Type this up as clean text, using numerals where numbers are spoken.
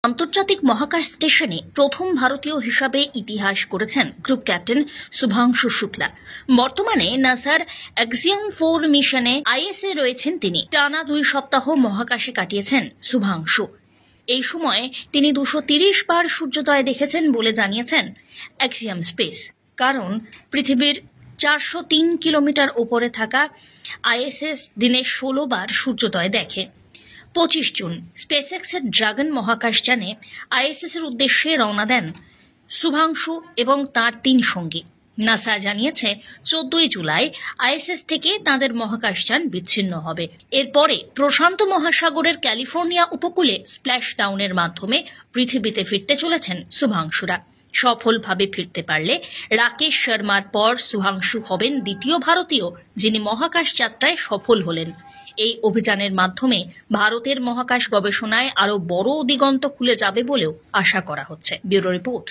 আন্তর্জাতিক মহাকাশ স্টেশনে প্রথম ভারতীয় হিসাবে ইতিহাস করেছেন গ্রুপ ক্যাপ্টেন শুভাংশু শুক্লা। বর্তমানে নাসার এক্সিয়াম 4 মিশনে আইএসএ রয়েছেন তিনি। টানা 2 সপ্তাহ মহাকাশে কাটিয়েছেন শুভাংশু। এই সময় তিনি 230 বার সূর্যোদয় দেখেছেন বলে জানিয়েছেন এক্সিয়াম স্পেস। কারণ পৃথিবীর 403 কিলোমিটার উপরে থাকা আইএসএস দিনে 16 বার সূর্যোদয় দেখে। 25 জুন স্পেসএক্সের ড্রাগন মহাকাশযানে আইএসএস এর উদ্দেশ্যে রওনা দেন শুভাংশু এবং তাঁর 3 সঙ্গী। নাসা জানিয়েছে 14 জুলাই আইএসএস থেকে তাঁদের মহাকাশযান বিচ্ছিন্ন হবে। এরপরে প্রশান্ত মহাসাগরের ক্যালিফোর্নিয়া উপকূলে স্প্ল্যাশ ডাউনের মাধ্যমে পৃথিবীতে ফিরতে চলেছেন শুভাংশুরা। সফলভাবে ফিরতে পারলে রাকেশ শর্মার পর শুভাংশু হবেন দ্বিতীয় ভারতীয় যিনি মহাকাশ যাত্রায় সফল হলেন। এই অভিযানের মাধ্যমে ভারতের মহাকাশ গবেষণায় আরও বড় দিগন্ত খুলে যাবে বলেও আশা করা হচ্ছে। Bureau report.